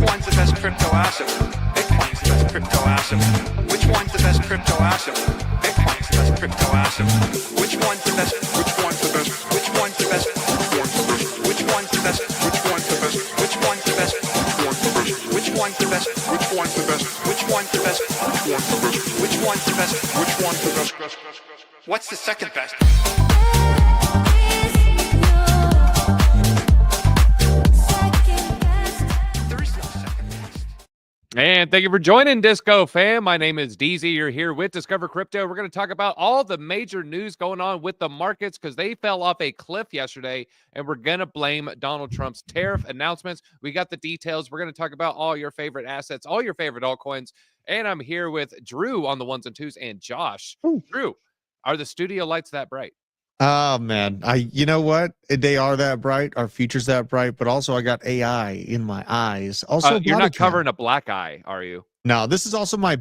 one's the best crypto asset? Bitcoin's the best crypto asset. Which one's the best crypto asset? Bitcoin's the best crypto asset. Which one's the best? Which one's the best? Which one's the best? Which one's the best? Which one's the best? Which one's the best? Which one's the best? Which one's the best? Which one's the best? Which one's the best? Which one's the best? What's the second best? And thank you for joining Disco fam. My name is DZ. You're here with Discover Crypto. We're going to talk about all the major news going on with the markets because they fell off a cliff yesterday, and we're going to blame Donald Trump's tariff announcements. We got the details. We're going to talk about all your favorite assets, all your favorite altcoins. And I'm here with Drew on the ones and twos and Josh. Ooh. Drew, are the studio lights that bright? Oh man, you know what? They are that bright. Our future's that bright, but also I got AI in my eyes. Also, you're not body cam. covering a black eye, are you? No, this is also my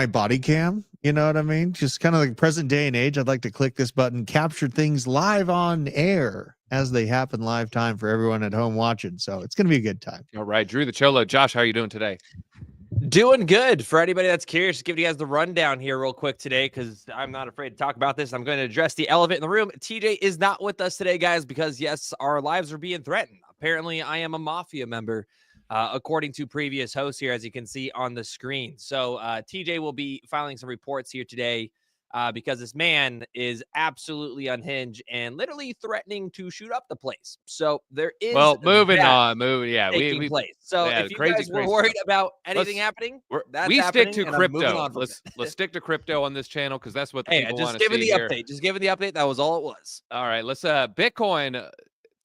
body cam. You know what I mean? Just kind of like present day and age. I'd like to click this button, capture things live on air as they happen, live time for everyone at home watching. So it's gonna be a good time. All right, Drew the Cholo. Josh, how are you doing today? Doing good. For anybody that's curious, giving you guys the rundown here real quick today because I'm not afraid to talk about this. I'm going to address the elephant in the room. TJ is not with us today, guys, because yes, our lives are being threatened. Apparently, I am a mafia member, according to previous hosts here, as you can see on the screen. So TJ will be filing some reports here today because this man is absolutely unhinged and literally threatening to shoot up the place. So there is moving taking place. So if you guys were worried about anything happening, we stick to crypto. Let's stick to crypto on this channel because that's what the people want to see. Just giving the update. That was all it was. All right, let's Bitcoin.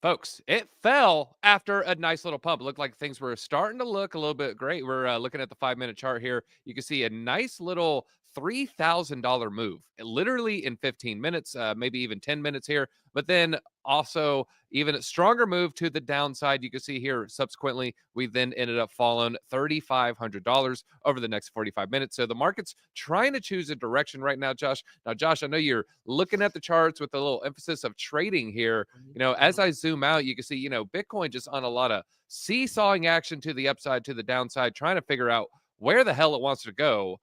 Folks, it fell after a nice little pump. It looked like things were starting to look a little bit great. We're looking at the 5-minute chart here. You can see a nice little $3,000 move, literally in 15 minutes, maybe even 10 minutes here. But then also even a stronger move to the downside. You can see here subsequently, we then ended up falling $3,500 over the next 45 minutes. So the market's trying to choose a direction right now, Josh. Now, Josh, I know you're looking at the charts with a little emphasis of trading here. You know, as I zoom out, you can see, you know, Bitcoin just on a lot of seesawing action to the upside, to the downside, trying to figure out where the hell it wants to go.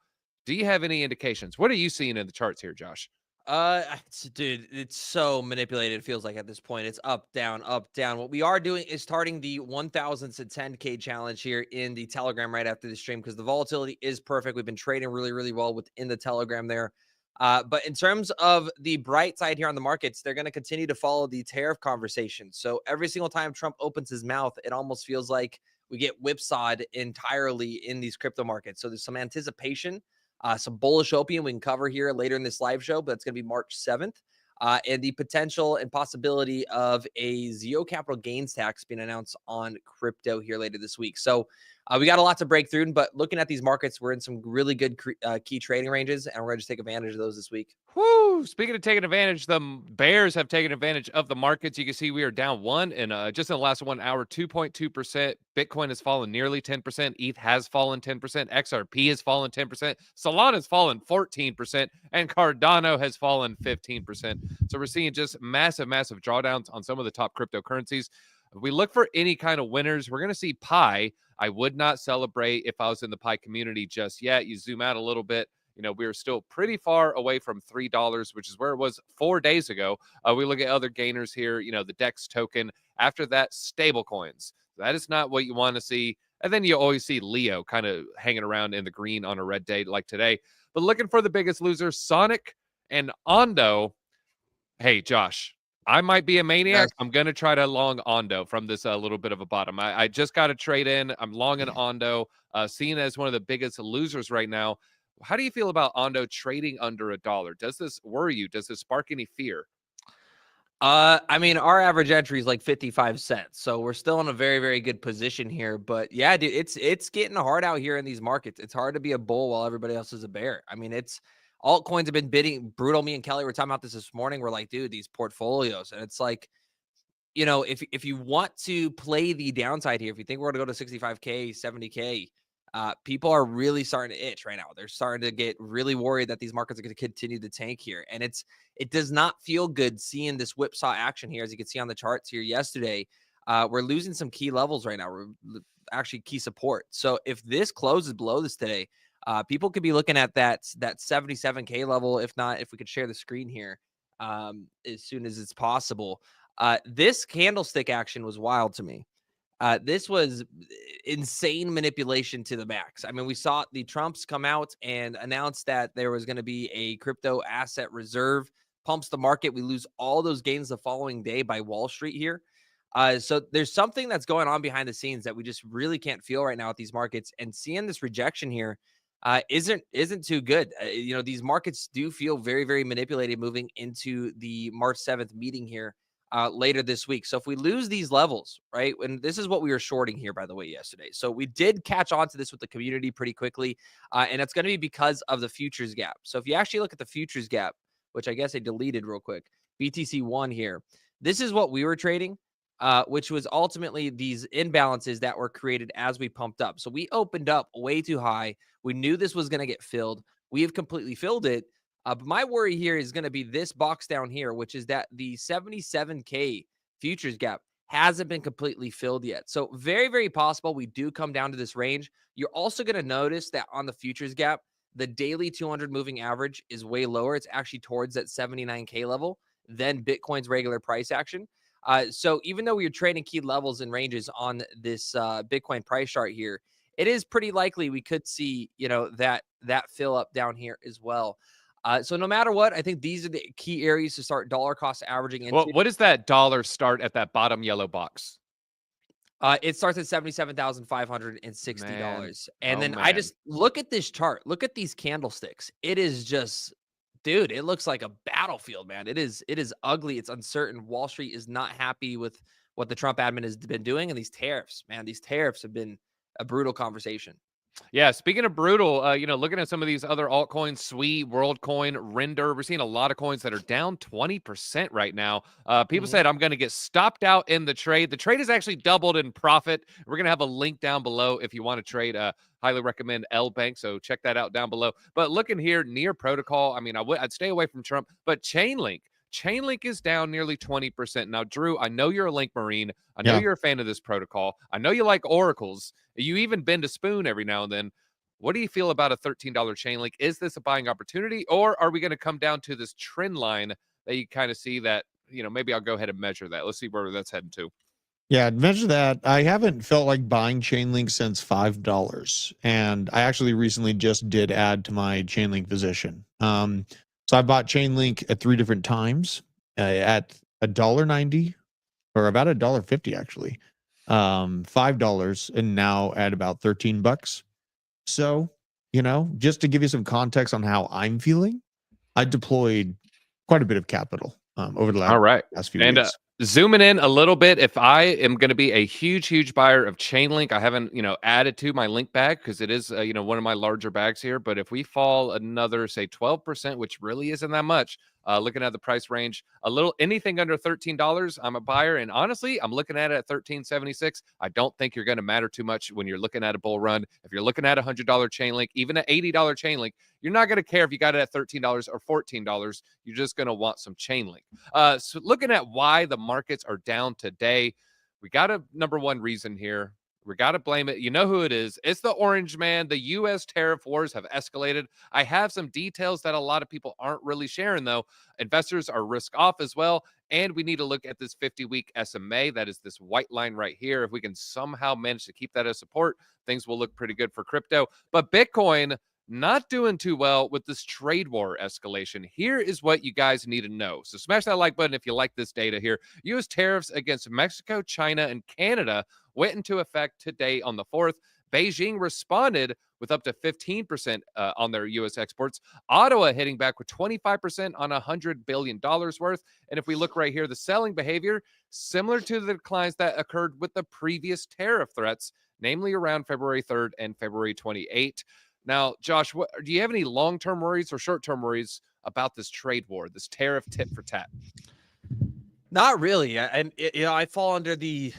Do you have any indications? What are you seeing in the charts here, Josh? Dude, it's so manipulated. It feels like at this point it's up, down, up, down. What we are doing is starting the 1,000 to 10K challenge here in the Telegram right after the stream because the volatility is perfect. We've been trading really, really well within the Telegram there. But in terms of the bright side here on the markets, they're going to continue to follow the tariff conversation. So every single time Trump opens his mouth, it almost feels like we get whipsawed entirely in these crypto markets. So there's some anticipation. Some bullish opium we can cover here later in this live show, but it's going to be March 7th. And the potential and possibility of a zero capital gains tax being announced on crypto here later this week. So we got a lot to break through, but looking at these markets, we're in some really good key trading ranges, and we're going to just take advantage of those this week. Whoo! Speaking of taking advantage, the bears have taken advantage of the markets. You can see we are down one in just in the last 1 hour, 2.2%. Bitcoin has fallen nearly 10%. ETH has fallen 10%. XRP has fallen 10%. Solana has fallen 14%. And Cardano has fallen 15%. So we're seeing just massive, massive drawdowns on some of the top cryptocurrencies. If we look for any kind of winners, we're going to see Pi. I would not celebrate if I was in the Pi community just yet. You zoom out a little bit. You know, we are still pretty far away from $3, which is where it was 4 days ago. We look at other gainers here, you know, the DEX token. After that, stable coins. That is not what you want to see. And then you always see Leo kind of hanging around in the green on a red day like today. But looking for the biggest losers, Sonic and Ondo. Hey, Josh, I might be a maniac. I'm going to try to long Ondo from this little bit of a bottom. I just got to trade in. I'm long in Ondo, seen as one of the biggest losers right now. How do you feel about Ondo trading under $1? Does this worry you? Does this spark any fear? I mean, our average entry is like 55 cents. So we're still in a very, very good position here. But yeah, dude, it's getting hard out here in these markets. It's hard to be a bull while everybody else is a bear. I mean, altcoins have been bidding brutal. Me and Kelly were talking about this morning. We're like, dude, these portfolios. And it's like, you know, if you want to play the downside here, if you think we're going to go to 65K, 70K, people are really starting to itch right now. They're starting to get really worried that these markets are going to continue to tank here. And it does not feel good seeing this whipsaw action here. As you can see on the charts here yesterday, we're losing some key levels right now. actually key support. So if this closes below this today, people could be looking at that 77K level. If not, if we could share the screen here as soon as it's possible. This candlestick action was wild to me. This was insane manipulation to the max. I mean, we saw the Trumps come out and announce that there was going to be a crypto asset reserve, pumps the market. We lose all those gains the following day by Wall Street here. So there's something that's going on behind the scenes that we just really can't feel right now at these markets. And seeing this rejection here isn't too good. These markets do feel very, very manipulated moving into the March 7th meeting here later this week. So if we lose these levels, right, and this is what we were shorting here, by the way, yesterday. So we did catch on to this with the community pretty quickly, and it's going to be because of the futures gap. So if you actually look at the futures gap, which I guess I deleted real quick, BTC1 here, this is what we were trading, which was ultimately these imbalances that were created as we pumped up. So we opened up way too high. We knew this was going to get filled. We have completely filled it. But my worry here is going to be this box down here, which is that the 77K futures gap hasn't been completely filled yet. So very, very possible we do come down to this range. You're also going to notice that on the futures gap, the daily 200 moving average is way lower. It's actually towards that 79K level than Bitcoin's regular price action. So even though we're trading key levels and ranges on this Bitcoin price chart here, it is pretty likely we could see, that fill up down here as well. So no matter what, I think these are the key areas to start dollar cost averaging into. What does that dollar start at that bottom yellow box? It starts at $77,560. And then man. I just look at this chart. Look at these candlesticks. It is just, dude, it looks like a battlefield, man. It is ugly. It's uncertain. Wall Street is not happy with what the Trump admin has been doing. And these tariffs, man, these tariffs have been a brutal conversation. Yeah, speaking of brutal, looking at some of these other altcoins, Sui, WorldCoin, Render, we're seeing a lot of coins that are down 20% right now. People said, I'm going to get stopped out in the trade. The trade has actually doubled in profit. We're going to have a link down below if you want to trade. Highly recommend LBank, so check that out down below. But looking here, near protocol, I mean, I'd stay away from Trump, but Chainlink is down nearly 20%. Now, Drew, I know you're a Link Marine. I know you're a fan of this protocol. I know you like oracles. You even bend a spoon every now and then. What do you feel about a $13 Chainlink? Is this a buying opportunity, or are we going to come down to this trend line that you kind of see that, maybe I'll go ahead and measure that. Let's see where that's heading to. Yeah, measure that. I haven't felt like buying Chainlink since $5. And I actually recently just did add to my Chainlink position. So I bought Chainlink at 3 different times at $1.90 or about $1.50 actually, $5, and now at about $13. So, just to give you some context on how I'm feeling, I deployed quite a bit of capital over the last few weeks. Zooming in a little bit, if I am going to be a huge buyer of Chainlink, I haven't, added to my link bag because it is, one of my larger bags here. But if we fall another, say, 12%, which really isn't that much, looking at the price range, anything under $13, I'm a buyer. And honestly, I'm looking at it at $13.76. I don't think you're going to matter too much when you're looking at a bull run. If you're looking at a $100 Chainlink, even an $80 Chainlink, you're not going to care if you got it at $13 or $14. You're just going to want some Chainlink. So looking at why the markets are down today, we got a number one reason here. We got to blame it. You know who it is. It's the orange man. The U.S. tariff wars have escalated. I have some details that a lot of people aren't really sharing, though. Investors are risk off as well. And we need to look at this 50-week SMA. That is this white line right here. If we can somehow manage to keep that as support, things will look pretty good for crypto. But Bitcoin, not doing too well with this trade war escalation. Here is what you guys need to know. So smash that like button if you like this data here. U.S. tariffs against Mexico, China, and Canada went into effect today on the 4th. Beijing responded with up to 15% on their U.S. exports. Ottawa hitting back with 25% on $100 billion worth. And if we look right here, the selling behavior, similar to the declines that occurred with the previous tariff threats, namely around February 3rd and February 28th. Now, Josh, do you have any long-term worries or short-term worries about this trade war, this tariff tit for tat? Not really. And I fall under the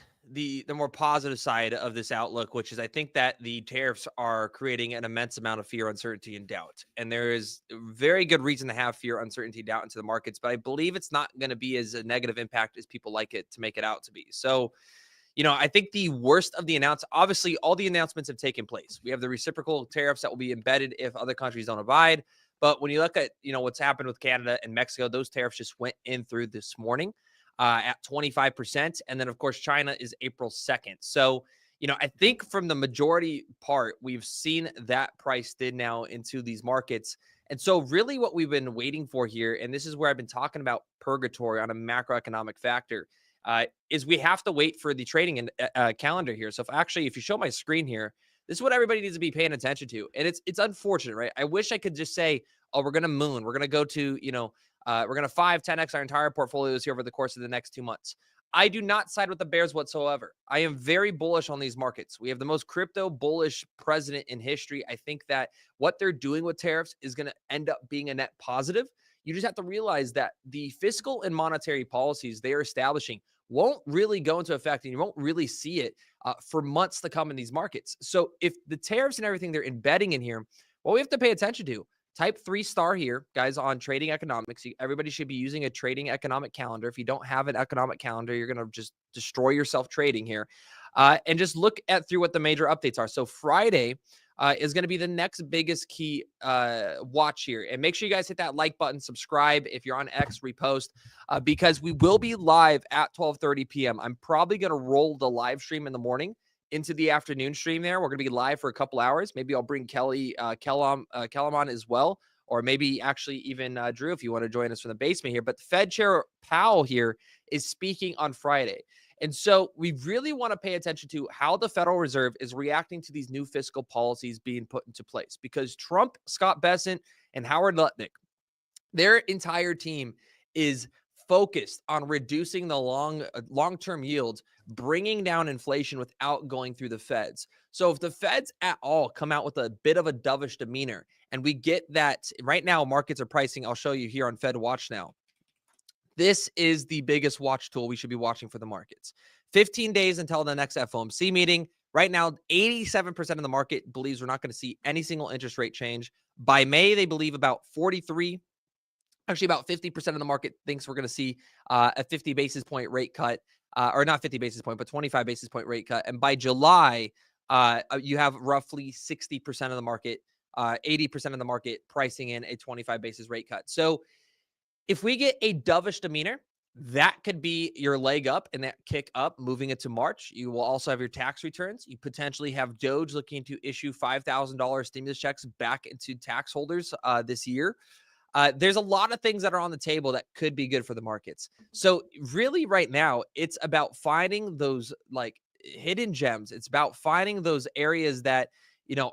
more positive side of this outlook, which is I think that the tariffs are creating an immense amount of fear, uncertainty, and doubt. And there is very good reason to have fear, uncertainty, doubt into the markets. But I believe it's not going to be as a negative impact as people like it to make it out to be. So, I think the worst of the obviously all the announcements have taken place. We have the reciprocal tariffs that will be embedded if other countries don't abide. But when you look at, what's happened with Canada and Mexico, those tariffs just went in through this morning at 25%. And then, of course, China is April 2nd. So, I think from the majority part, we've seen that price did now into these markets. And so really what we've been waiting for here, and this is where I've been talking about purgatory on a macroeconomic factor, is we have to wait for the trading calendar here. So if you show my screen here, this is what everybody needs to be paying attention to. And it's unfortunate, right? I wish I could just say, oh, we're going to moon. We're going to go to, we're going to 5-10x our entire portfolios here over the course of the next 2 months. I do not side with the bears whatsoever. I am very bullish on these markets. We have the most crypto bullish president in history. I think that what they're doing with tariffs is going to end up being a net positive. You just have to realize that the fiscal and monetary policies they are establishing won't really go into effect, and you won't really see it for months to come in these markets. So if the tariffs and everything they're embedding in here, what we have to pay attention to, type 3-star here, guys, on trading economics. Everybody should be using a trading economic calendar. If you don't have an economic calendar, you're going to just destroy yourself trading here. And just look through what the major updates are. So Friday is going to be the next biggest key watch here. And make sure you guys hit that like button, subscribe. If you're on X, repost, because we will be live at 12:30 p.m. I'm probably going to roll the live stream in the morning into the afternoon stream there. We're going to be live for a couple hours. Maybe I'll bring Kellum on as well, or maybe actually even Drew, if you want to join us from the basement here. But the Fed Chair Powell here is speaking on Friday. And so we really want to pay attention to how the Federal Reserve is reacting to these new fiscal policies being put into place, because Trump, Scott Bessent, and Howard Lutnick, their entire team is focused on reducing the long-term yields, bringing down inflation without going through the Feds. So if the Feds at all come out with a bit of a dovish demeanor, and we get that right now, markets are pricing, I'll show you here on Fed Watch now. This is the biggest watch tool we should be watching for the markets. 15 days until the next FOMC meeting. Right now, 87% of the market believes we're not going to see any single interest rate change. By May, they believe about 50% of the market thinks we're going to see a 50 basis point rate cut, or not 50 basis point, but 25 basis point rate cut. And by July, you have roughly 60% of the market, 80% of the market pricing in a 25 basis rate cut. So if we get a dovish demeanor, that could be your leg up and that kick up moving into March. You will also have your tax returns. You potentially have Doge looking to issue $5,000 stimulus checks back into tax holders this year. There's a lot of things that are on the table that could be good for the markets. So really right now, it's about finding those like hidden gems. It's about finding those areas that,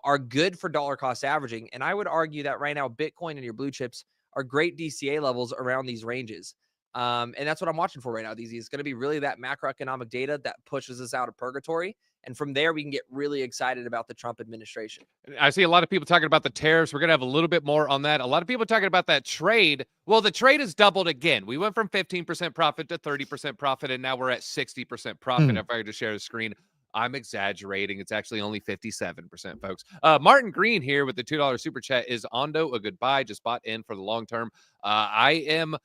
are good for dollar cost averaging. And I would argue that right now, Bitcoin and your blue chips are great DCA levels around these ranges. And that's what I'm watching for right now. It's going to be really that macroeconomic data that pushes us out of purgatory. And from there, we can get really excited about the Trump administration. I see a lot of people talking about the tariffs. We're going to have a little bit more on that. A lot of people talking about that trade. Well, the trade has doubled again. We went from 15% profit to 30% profit, and now we're at 60% profit. If I could just share the screen. I'm exaggerating. It's actually only 57%, folks. Martin Green here with the $2 super chat. Is Ondo a good buy? Just bought in for the long term. I am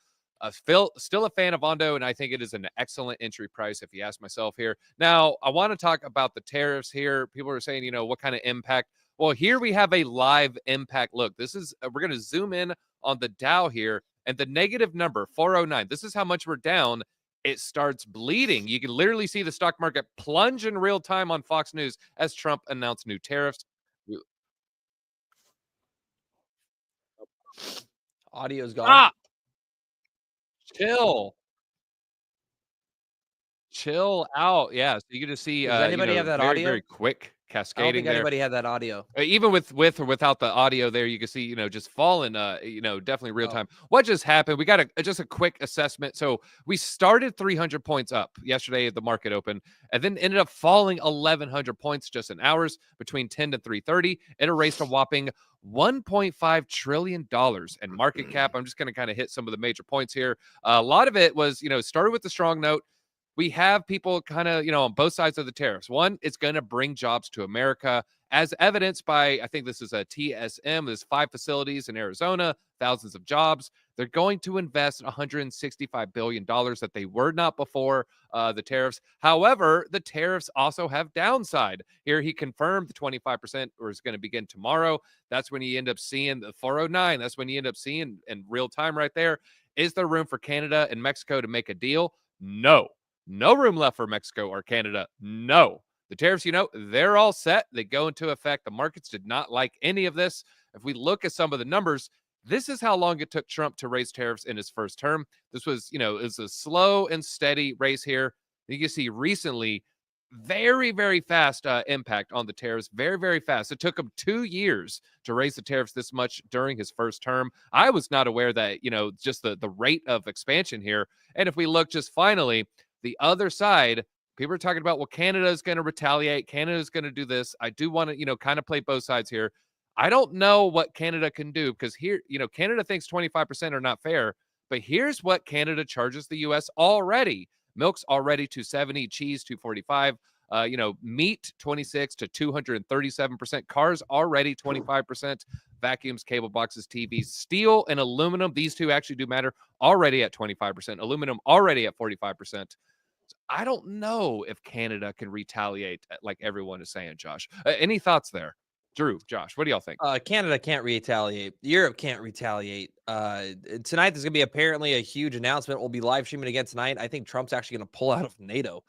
still a fan of Ondo, and I think it is an excellent entry price, if you ask myself here. Now, I want to talk about the tariffs here. People are saying, what kind of impact? Well, here we have a live impact. Look, this is we're going to zoom in on the Dow here, and the negative number, 409. This is how much we're down. It starts bleeding. You can literally see the stock market plunge in real time on Fox News as Trump announced new tariffs. Audio's gone. Chill out. Yeah, so you can just see Does anybody have that very, audio? very quick cascading. I don't think anybody had that audio. Even with or without the audio there, you can see, just falling, definitely real time. What just happened? We got just a quick assessment. So we started 300 points up yesterday at the market open, and then ended up falling 1,100 points just in hours between 10 to 3:30. It erased a whopping $1.5 trillion in market cap. I'm just going to kind of hit some of the major points here. A lot of it was, started with the strong note. we have people kind of, on both sides of the tariffs. One, it's going to bring jobs to America, as evidenced by, I think this is a TSM. There's 5 facilities in Arizona, thousands of jobs. They're going to invest $165 billion that they were not before the tariffs. However, the tariffs also have downside. Here he confirmed the 25% is going to begin tomorrow. That's when you end up seeing the 409. That's when you end up seeing in real time right there. Is there room for Canada and Mexico to make a deal? No. No room left for Mexico or Canada. No. The tariffs, they're all set. They go into effect. The markets did not like any of this. If we look at some of the numbers, this is how long it took Trump to raise tariffs in his first term. This was, it was a slow and steady race here. You can see recently, very, very fast impact on the tariffs. Very, very fast. It took him 2 years to raise the tariffs this much during his first term. I was not aware that, just the rate of expansion here. And if we look just finally, the other side, people are talking about, well, Canada is going to retaliate. Canada is going to do this. I do want to, kind of play both sides here. I don't know what Canada can do because here, Canada thinks 25% are not fair. But here's what Canada charges the U.S. already. Milk's already $270, cheese $245, meat 26 to 237%, cars already 25%, vacuums, cable boxes, TVs, steel and aluminum. These two actually do matter, already at 25%, aluminum already at 45%. I don't know if Canada can retaliate like everyone is saying, Josh. Any thoughts there? Drew, Josh, what do y'all think? Canada can't retaliate. Europe can't retaliate. Tonight, there's going to be apparently a huge announcement. We'll be live streaming again tonight. I think Trump's actually going to pull out of NATO.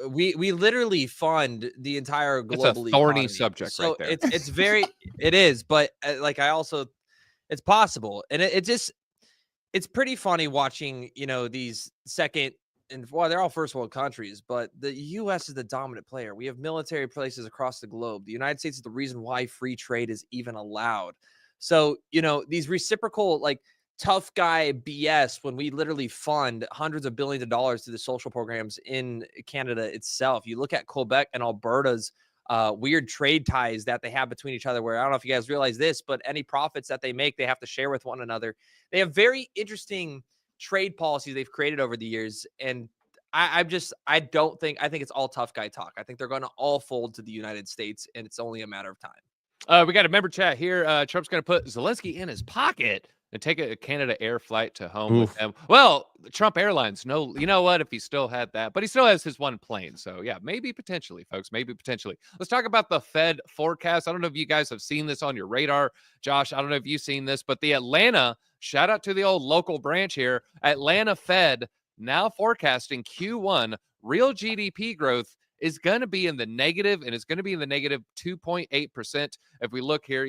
We literally fund the entire global It's a thorny economy. subject So right there. it's very, it is, but it's possible. And it's pretty funny watching, these second, and well, they're all first world countries, but the U.S. is the dominant player. We have military places across the globe. The United States is the reason why free trade is even allowed. So, these reciprocal, like, tough guy BS, when we literally fund hundreds of billions of dollars to the social programs in Canada itself. You look at Quebec and Alberta's weird trade ties that they have between each other, where I don't know if you guys realize this, but any profits that they make, they have to share with one another. They have very interesting trade policies they've created over the years. And I think it's all tough guy talk. I think they're going to all fold to the United States, and it's only a matter of time. We got a member chat here. Trump's going to put Zelensky in his pocket and take a Canada Air flight to home with him. Well, Trump Airlines, no, you know what, if he still had that, but he still has his one plane. So yeah, maybe potentially, folks, maybe potentially. Let's talk about the Fed forecast. I don't know if you guys have seen this on your radar. Josh, I don't know if you've seen this, but the Atlanta, shout out to the old local branch here, Atlanta Fed now forecasting Q1 real GDP growth is going to be in the negative, and it's going to be in the negative 2.8%. If we look here,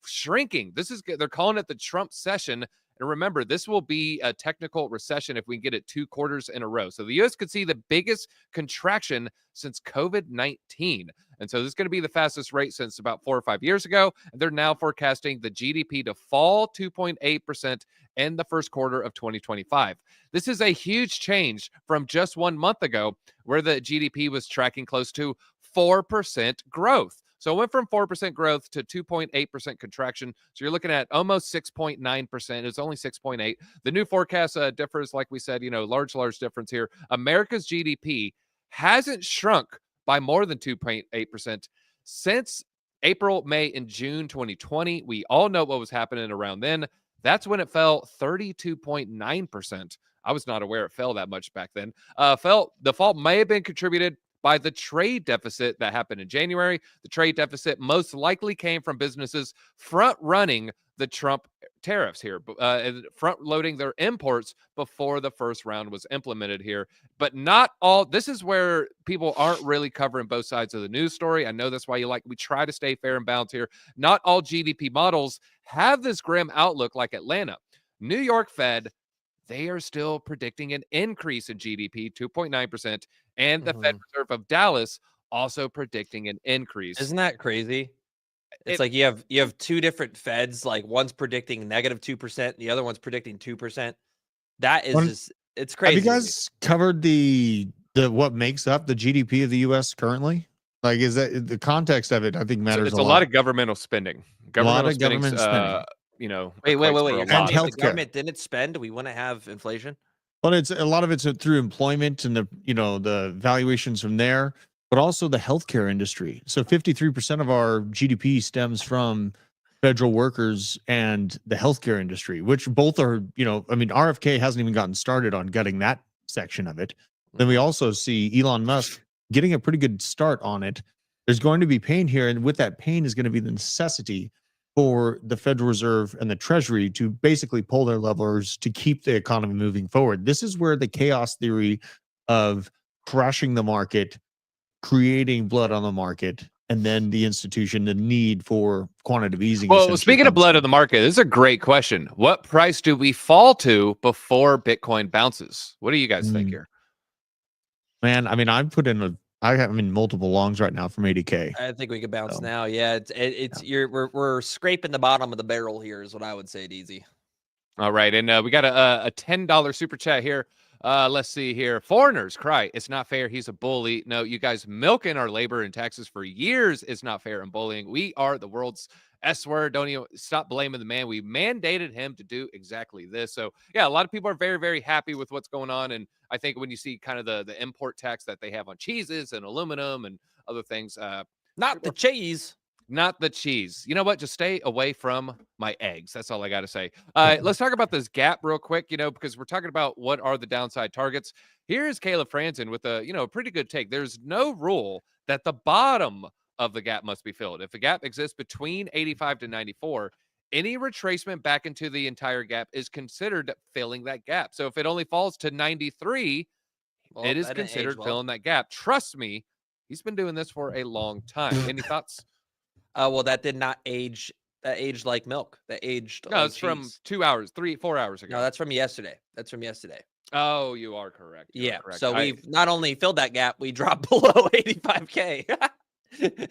shrinking. They're calling it the Trump session. And remember, this will be a technical recession if we get it 2 quarters in a row. So the U.S. could see the biggest contraction since COVID-19. And so this is going to be the fastest rate since about 4 or 5 years ago. And they're now forecasting the GDP to fall 2.8% in the first quarter of 2025. This is a huge change from just 1 month ago, where the GDP was tracking close to 4% growth. So it went from 4% growth to 2.8% contraction. So you're looking at almost 6.9%. It's only 6.8. The new forecast differs, like we said, large difference here. America's GDP hasn't shrunk by more than 2.8% since April, May, and June 2020. We all know what was happening around then. That's when it fell 32.9%. I was not aware it fell that much back then. The fall may have been contributed by the trade deficit that happened in January. The trade deficit most likely came from businesses front-running the Trump tariffs here, front-loading their imports before the first round was implemented here. But not all. This is where people aren't really covering both sides of the news story. I know that's why we try to stay fair and balanced here. Not all GDP models have this grim outlook like Atlanta. New York Fed, they are still predicting an increase in GDP, 2.9%, and the Fed Reserve of Dallas also predicting an increase. Isn't that crazy? It's like you have 2 different Feds, like one's predicting negative 2%, the other one's predicting 2%. That is it's crazy. Have you guys covered the what makes up the GDP of the U.S. currently? Like, is that the context of it? I think matters. It's a lot of governmental spending. Government spending. Wait. And If the healthcare. government didn't spend, we wouldn't have inflation. Well, it's a lot of it's through employment and the valuations from there, but also the healthcare industry. So 53% of our GDP stems from federal workers and the healthcare industry, which both are, I mean, RFK hasn't even gotten started on gutting that section of it. Then we also see Elon Musk getting a pretty good start on it. There's going to be pain here, and with that pain is going to be the necessity for the Federal Reserve and the Treasury to basically pull their levers to keep the economy moving forward. This is where the chaos theory of crashing the market, creating blood on the market, and then the institution, the need for quantitative easing. Well, speaking of blood on the market, this is a great question. What price do we fall to before Bitcoin bounces? What do you guys think here? Man, I mean, I have multiple longs right now from 80K. I think we could bounce now. Yeah, we're scraping the bottom of the barrel here, is what I would say, DZ. All right, and we got a $10 super chat here. Let's see here. Foreigners cry, it's not fair. He's a bully. No, you guys milking our labor and taxes for years. It's not fair and bullying. We are the world's S word. Don't even stop blaming the man. We mandated him to do exactly this. So yeah, a lot of people are very, very happy with what's going on. And I think when you see kind of the import tax that they have on cheeses and aluminum and other things, not the cheese. Not the cheese. You know what? Just stay away from my eggs. That's all I got to say. Let's talk about this gap real quick, because we're talking about what are the downside targets. Here's Caleb Franzen with a pretty good take. There's no rule that the bottom of the gap must be filled. If the gap exists between 85 to 94, any retracement back into the entire gap is considered filling that gap. So if it only falls to 93, it is considered filling that gap. Trust me, he's been doing this for a long time. Any thoughts? Well, that did not age. That aged like milk. That aged. No, it's from 2 hours, 4 hours ago. No, that's from yesterday. Oh, you are correct. Correct. So we've not only filled that gap, we dropped below 85K.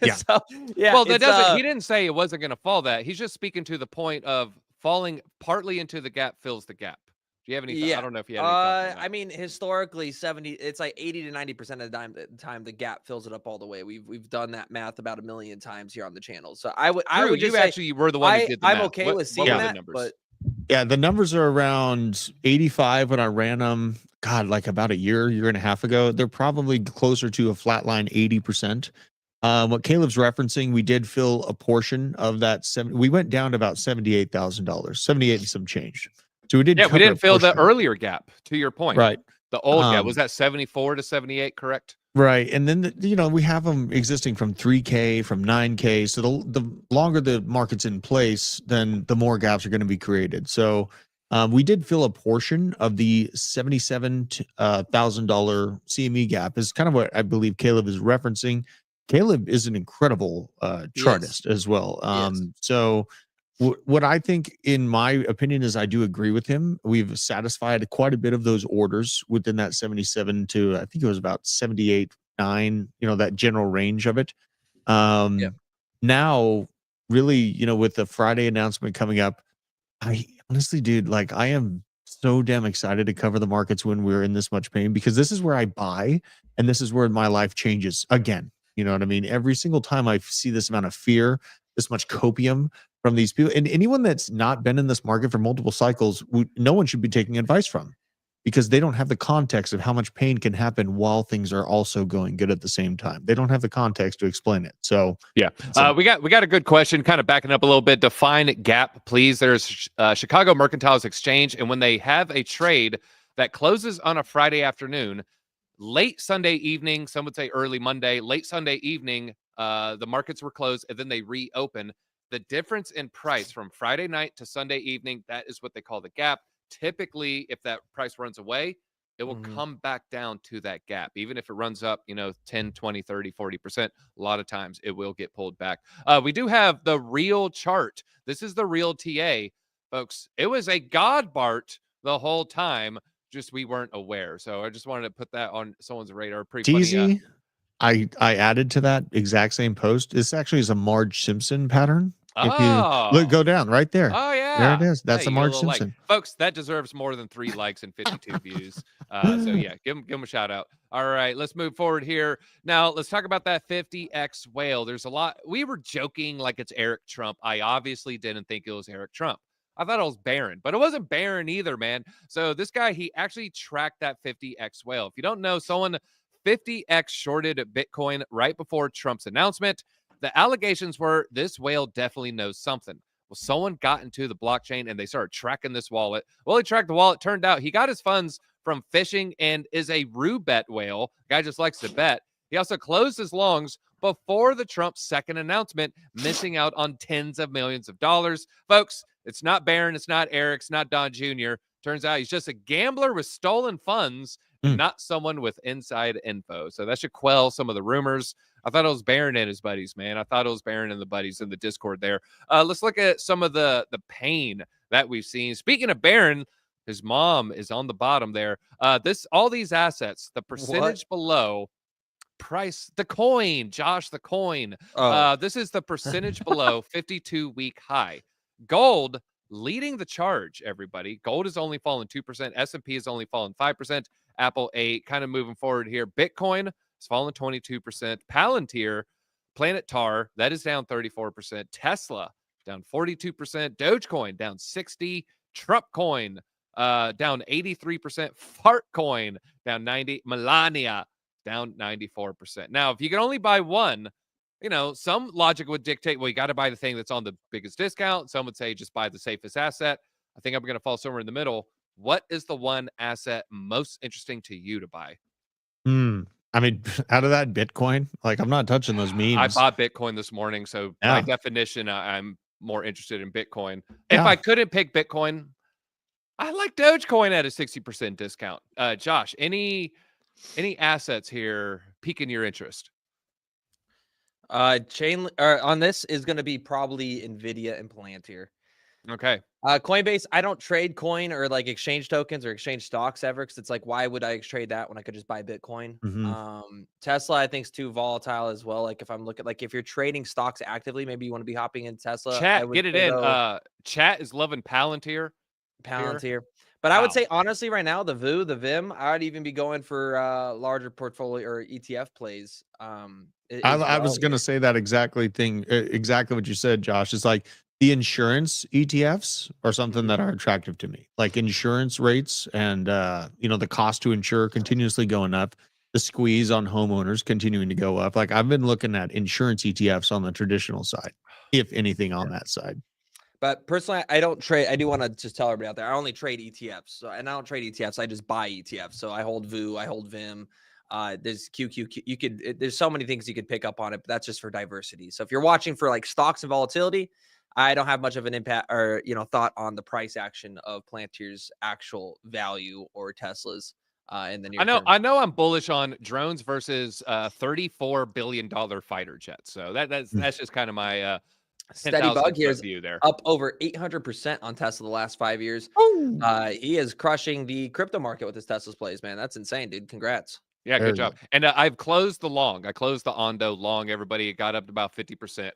Yeah. So, yeah. Well, that doesn't. He didn't say it wasn't going to fall. That he's just speaking to the point of falling partly into the gap fills the gap. Do you have any? Yeah. I don't know if you have any thoughts on that. I mean, historically, 70. It's like 80 to 90% of the time the gap fills it up all the way. We've done that math about 1 million times here on the channel. So I would just say, actually were the one who did the math. I'm okay with seeing that, but yeah, the numbers are around 85 when I ran them. God, like about a year and a half ago. They're probably closer to a flat line 80%. What Caleb's referencing, we did fill a portion of that. We went down to about $78,000, 78 and some change. So we did. Yeah, we didn't fill the earlier gap. To your point, right? The old gap was that 74 to 78, correct? Right, and then we have them existing from 3K, from 9K. So the longer the market's in place, then the more gaps are going to be created. So we did fill a portion of the $77,000 CME gap. Is kind of what I believe Caleb is referencing. Caleb is an incredible chartist as well. So what I think, in my opinion, is I do agree with him. We've satisfied quite a bit of those orders within that 77 to, I think it was about 78, 9, that general range of it. Now, really, with the Friday announcement coming up, I honestly, dude, I am so damn excited to cover the markets when we're in this much pain, because this is where I buy, and this is where my life changes again. You know what I mean? Every single time I see this amount of fear, this much copium from these people, and anyone that's not been in this market for multiple cycles, no one should be taking advice from, because they don't have the context of how much pain can happen while things are also going good at the same time. They don't have the context to explain it. So yeah, we got a good question, kind of backing up a little bit. Define gap, please. There's Chicago Mercantiles Exchange, and when they have a trade that closes on a Friday afternoon, late Sunday evening, some would say early Monday, late Sunday evening, the markets were closed, and then they reopen. The difference in price from Friday night to Sunday evening, that is what they call the gap. Typically, if that price runs away, it will come back down to that gap. Even if it runs up, 10, 20, 30, 40%, a lot of times it will get pulled back. We do have the real chart. This is the real TA, folks. It was a God Bart the whole time, just we weren't aware. So I just wanted to put that on someone's radar. Pretty funny. I added to that exact same post. This actually is a Marge Simpson pattern. If you go down right there. Oh yeah, there it is. That's a Marge Simpson. Folks, that deserves more than 3 likes and 52 views. So yeah, give him a shout out. All right, let's move forward here. Now let's talk about that 50x whale. There's a lot. We were joking like it's Eric Trump. I obviously didn't think it was Eric Trump. I thought it was barren, but it wasn't barren either, man. So this guy, he actually tracked that 50x whale. If you don't know, someone 50x shorted Bitcoin right before Trump's announcement. The allegations were this whale definitely knows something. Well, someone got into the blockchain and they started tracking this wallet. Well, he tracked the wallet. Turned out he got his funds from fishing and is a roulette whale. Guy just likes to bet. He also closed his longs before the Trump second announcement, missing out on tens of millions of dollars. Folks, it's not Barron, it's not Eric, it's not Don Jr. Turns out he's just a gambler with stolen funds, not someone with inside info. So that should quell some of the rumors. I thought it was Barron and his buddies, man. I thought it was Barron and the buddies in the Discord there. Let's look at some of the pain that we've seen. Speaking of Barron, his mom is on the bottom there. All these assets, the percentage below price, the coin, Josh, the coin. This is the percentage below 52-week high. Gold leading the charge, everybody. Gold has only fallen 2%. S&P has only fallen 5%. Apple 8, kind of moving forward here. Bitcoin has fallen 22%. Palantir, Planet Tar, that is down 34%. Tesla down 42%. Dogecoin down 60%. Trump coin down 83%. Fartcoin down 90%. Melania down 94%. Now, if you can only buy one, some logic would dictate, well, you got to buy the thing that's on the biggest discount. Some would say just buy the safest asset. I think I'm going to fall somewhere in the middle. What is the one asset most interesting to you to buy? I mean, out of that, Bitcoin, like I'm not touching those memes. I bought Bitcoin this morning. So by definition, I'm more interested in Bitcoin. If I couldn't pick Bitcoin, I like Dogecoin at a 60% discount. Josh, any assets here piquing your interest? On this is going to be probably Nvidia and Palantir. Okay. Coinbase, I don't trade coin or like exchange tokens or exchange stocks ever, because it's like, why would I trade that when I could just buy Bitcoin? Tesla, I think, is too volatile as well. Like if I'm looking, like if you're trading stocks actively, maybe you want to be hopping in Tesla. Chat, get it in. Chat is loving Palantir. But I would say, honestly, right now, the Vim, I'd even be going for larger portfolio or ETF plays. I was going to say that exactly what you said, Josh. It's like the insurance ETFs are something that are attractive to me, like insurance rates and, the cost to insure continuously going up, the squeeze on homeowners continuing to go up. Like I've been looking at insurance ETFs on the traditional side, if anything on that side. But personally, I don't trade. I do want to just tell everybody out there, I only trade ETFs. And I don't trade ETFs. I just buy ETFs. So I hold VU, I hold Vim. There's QQ. There's so many things you could pick up on it, but that's just for diversity. So if you're watching for like stocks and volatility, I don't have much of an impact or, thought on the price action of Palantir's actual value or Tesla's in the near term. I know I'm bullish on drones versus $34 billion fighter jets. So that's just kind of my steady bug here is there. Up over 800% on Tesla the last 5 years. He is crushing the crypto market with his Tesla's plays, man. That's insane, dude. Congrats. Yeah, good job. And I've closed the long. I closed the Ondo long. Everybody, it got up to about 50%.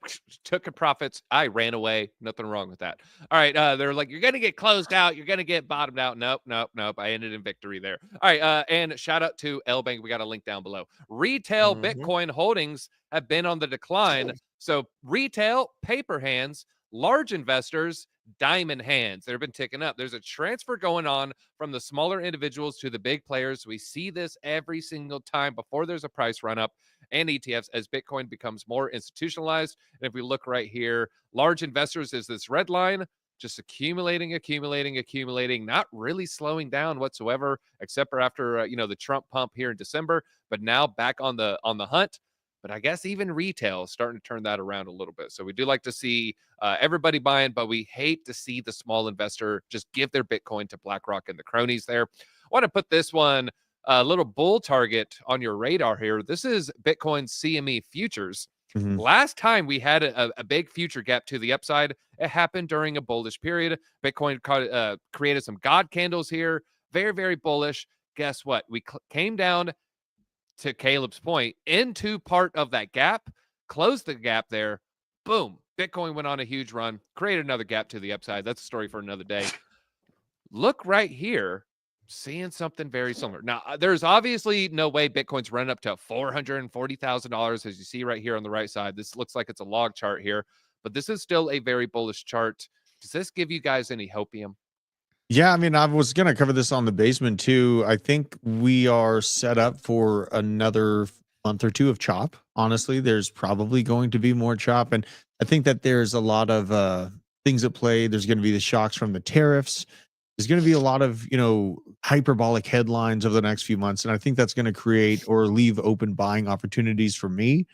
Took profits. I ran away. Nothing wrong with that. All right. They're like, you're going to get closed out. You're going to get bottomed out. Nope. I ended in victory there. All right. And shout out to LBank. We got a link down below. Retail Bitcoin holdings have been on the decline. So retail, paper hands, large investors, diamond hands. They've been ticking up. There's a transfer going on from the smaller individuals to the big players. We see this every single time before there's a price run up and ETFs as Bitcoin becomes more institutionalized. And if we look right here, large investors is this red line, just accumulating, not really slowing down whatsoever, except for after the Trump pump here in December, but now back on the hunt. But I guess even retail is starting to turn that around a little bit. So we do like to see everybody buying, but we hate to see the small investor just give their Bitcoin to BlackRock and the cronies there. I want to put this one, a little bull target on your radar here. This is Bitcoin CME futures. Last time we had a big future gap to the upside, it happened during a bullish period. Bitcoin created some God candles here. Very, very bullish. Guess what? We came down, to Caleb's point, into part of that gap, closed the gap there. Boom. Bitcoin went on a huge run, created another gap to the upside. That's a story for another day. Look right here, seeing something very similar. Now, there's obviously no way Bitcoin's running up to $440,000, as you see right here on the right side. This looks like it's a log chart here, but this is still a very bullish chart. Does this give you guys any hopium? Yeah, I mean, I was going to cover this on the basement too. I think we are set up for another month or two of chop. Honestly, there's probably going to be more chop. And I think that there's a lot of things at play. There's going to be the shocks from the tariffs. There's going to be a lot of, hyperbolic headlines over the next few months. And I think that's going to create or leave open buying opportunities for me.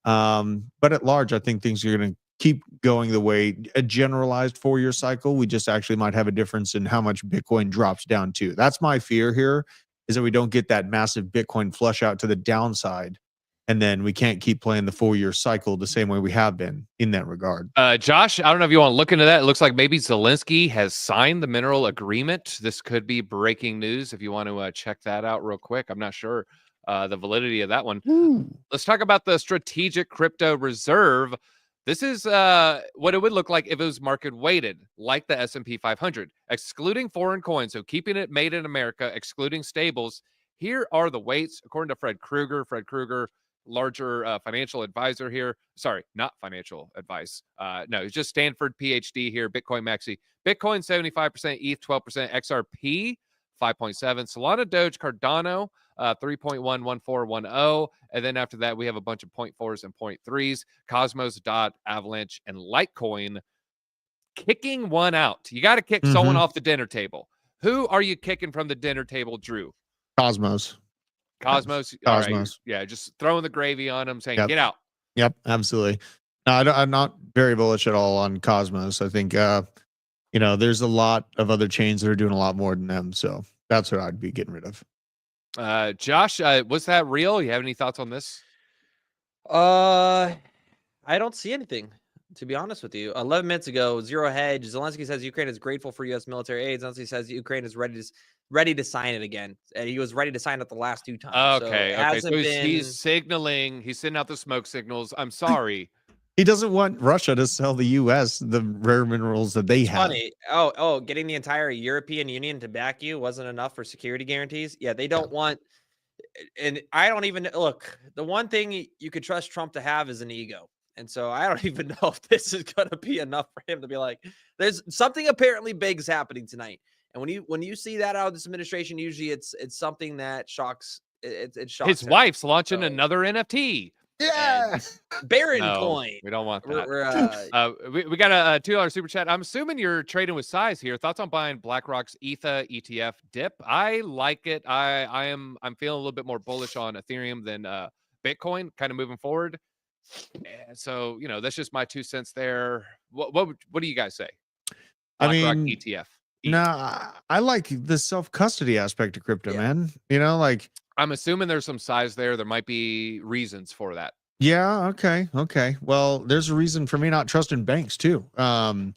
But at large, I think things are going to keep going the way a generalized 4-year cycle. We just actually might have a difference in how much Bitcoin drops down to. That's my fear here, is that we don't get that massive Bitcoin flush out to the downside. And then we can't keep playing the 4-year cycle the same way we have been in that regard. Josh, I don't know if you want to look into that. It looks like maybe Zelensky has signed the mineral agreement. This could be breaking news if you want to check that out real quick. I'm not sure the validity of that one. Let's talk about the strategic crypto reserve. This is what it would look like if it was market weighted, like the S&P 500, excluding foreign coins. So keeping it made in America, excluding stables. Here are the weights, according to Fred Krueger. Fred Krueger, larger financial advisor here. Sorry, not financial advice. No, it's just Stanford PhD here. Bitcoin Maxi. Bitcoin 75%, ETH 12%, XRP 5.7, Solana, Doge, Cardano 3.11410, and then after that we have a bunch of 0.4s and 0.3s. Cosmos, Dot, Avalanche, and Litecoin. Kicking one out. You got to kick someone off the dinner table. Who are you kicking from the dinner table, Drew? Cosmos. All right. Yeah, just throwing the gravy on them, saying, Yep. get out. Yep, absolutely. No, I'm not very bullish at all on Cosmos. I think, there's a lot of other chains that are doing a lot more than them. So that's what I'd be getting rid of. Josh, was that real? You have any thoughts on this? I don't see anything, to be honest with you. 11 minutes ago, zero hedge. Zelensky says Ukraine is grateful for U.S. military aid. Zelensky says Ukraine is ready to sign it again. And he was ready to sign it the last 2 times. Okay. So he's signaling. He's sending out the smoke signals. I'm sorry. He doesn't want Russia to sell the U.S. the rare minerals that they have. Funny. Getting the entire European Union to back you wasn't enough for security guarantees. Yeah, they don't want. And I don't even look. The one thing you could trust Trump to have is an ego. And so I don't even know if this is going to be enough for him to be like, there's something apparently big is happening tonight. And when you see that out of this administration, usually it's something that shocks. It shocks his him. Wife's launching another NFT. Yeah, Baron coin. We don't want that. We got a $2 super chat. I'm assuming you're trading with size here. Thoughts on buying BlackRock's ETHA ETF dip? I like it. I'm feeling a little bit more bullish on Ethereum than Bitcoin, kind of moving forward. And so that's just my 2 cents there. What do you guys say? BlackRock ETF. No, I like the self-custody aspect of crypto, man. I'm assuming there's some size there. There might be reasons for that. Yeah. Okay. Well, there's a reason for me not trusting banks too. And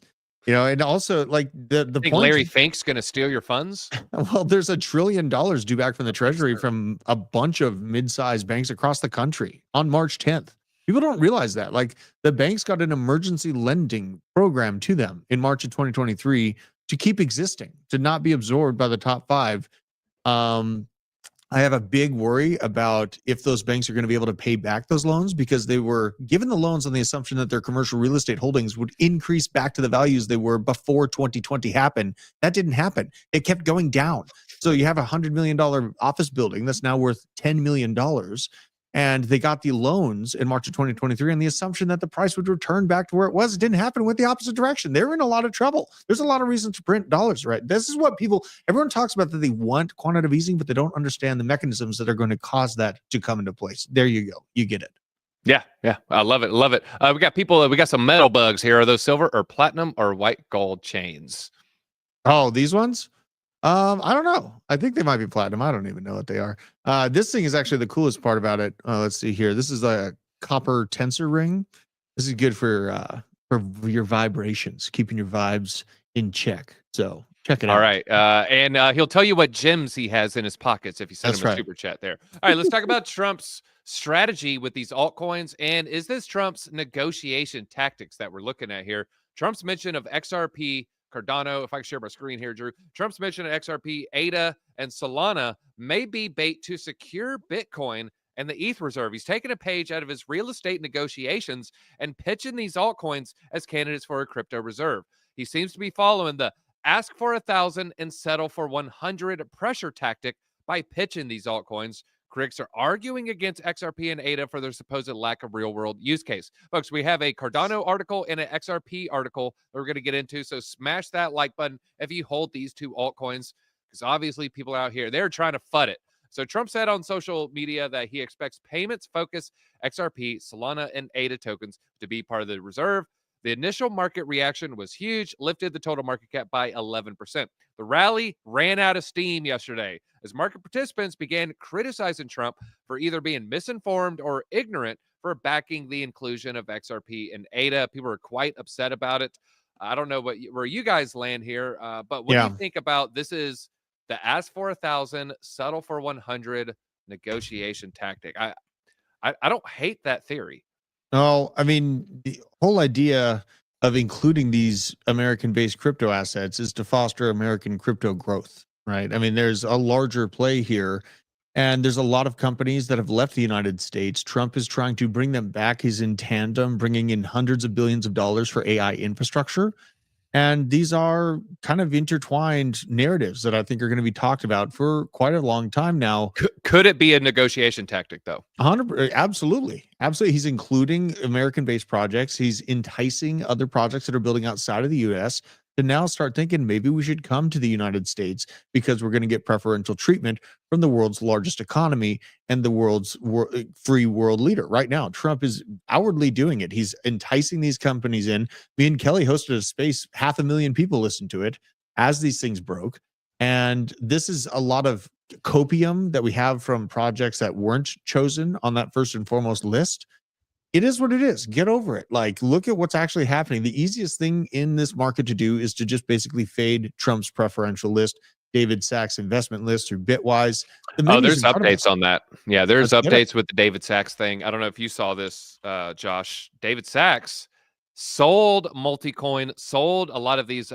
also like the Think point. Larry Fink's going to steal your funds? Well, there's $1 trillion due back from the Treasury from a bunch of mid-sized banks across the country on March 10th. People don't realize that. Like the banks got an emergency lending program to them in March of 2023 to keep existing, to not be absorbed by the top 5. I have a big worry about if those banks are going to be able to pay back those loans, because they were given the loans on the assumption that their commercial real estate holdings would increase back to the values they were before 2020 happened. That didn't happen. It kept going down. So you have a $100 million office building that's now worth $10 million. And they got the loans in March of 2023 and the assumption that the price would return back to where it was. It didn't happen. It went the opposite direction. They're in a lot of trouble. There's a lot of reasons to print dollars, right? This is what everyone talks about, that they want quantitative easing, but they don't understand the mechanisms that are going to cause that to come into place. There you go. You get it. Yeah. I love it. We got some metal bugs here. Are those silver or platinum or white gold chains? Oh, these ones? I don't know. I think they might be platinum. I don't even know what they are. This thing is actually the coolest part about it. Let's see here. This is a copper tensor ring. This is good for your vibrations, keeping your vibes in check. So check it out. All right. And he'll tell you what gems he has in his pockets if you send him a super chat there. All right. Let's talk about Trump's strategy with these altcoins. And is this Trump's negotiation tactics that we're looking at here? Trump's mention of XRP, Cardano, if I can share my screen here, Drew. Trump's mention of XRP, ADA, and Solana may be bait to secure Bitcoin and the ETH reserve. He's taking a page out of his real estate negotiations and pitching these altcoins as candidates for a crypto reserve. He seems to be following the ask for 1,000 and settle for 100 pressure tactic by pitching these altcoins. Critics are arguing against XRP and ADA for their supposed lack of real-world use case. Folks, we have a Cardano article and an XRP article that we're going to get into, so smash that like button if you hold these two altcoins, because obviously people out here, they're trying to FUD it. So Trump said on social media that he expects payments-focused XRP, Solana, and ADA tokens to be part of the reserve. The initial market reaction was huge, lifted the total market cap by 11%. The rally ran out of steam yesterday as market participants began criticizing Trump for either being misinformed or ignorant for backing the inclusion of XRP and ADA. People are quite upset about it. I don't know where you guys land here, but what do you think about this? Is the ask for 1,000, settle for 100 negotiation tactic? I don't hate that theory. No, I mean, the whole idea of including these American-based crypto assets is to foster American crypto growth, right? I mean, there's a larger play here, and there's a lot of companies that have left the United States. Trump is trying to bring them back. He's in tandem, bringing in hundreds of billions of dollars for AI infrastructure. And these are kind of intertwined narratives that I think are going to be talked about for quite a long time now. Could it be a negotiation tactic, though? 100%, absolutely. Absolutely. He's including American-based projects. He's enticing other projects that are building outside of the U.S. to now start thinking maybe we should come to the United States because we're going to get preferential treatment from the world's largest economy and the world's free world leader. Right now, Trump is outwardly doing it. He's enticing these companies in. Me and Kelly hosted a space, 500,000 people listened to it as these things broke. And this is a lot of copium that we have from projects that weren't chosen on that first and foremost list. It is what it is. Get over it. Like, look at what's actually happening. The easiest thing in this market to do is to just basically fade Trump's preferential list, David Sachs investment list through Bitwise. There's updates on that. Yeah, there's updates with the David Sachs thing. I don't know if you saw this, Josh. David Sachs sold Multicoin, sold a lot of these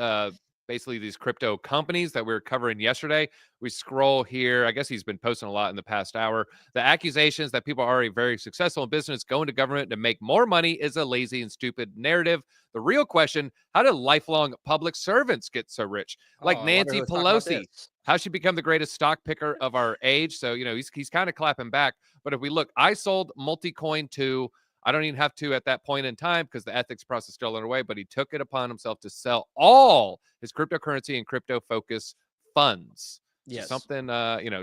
basically these crypto companies that we were covering yesterday. We scroll here. I guess he's been posting a lot in the past hour. The accusations that people are already very successful in business going to government to make more money is a lazy and stupid narrative. The real question, how did lifelong public servants get so rich? Like Nancy Pelosi, how she become the greatest stock picker of our age. So, you know, he's kind of clapping back. But if we look, I sold Multicoin to, I don't even have to at that point in time because the ethics process is still underway, but he took it upon himself to sell all his cryptocurrency and crypto focus funds. Yes. So something,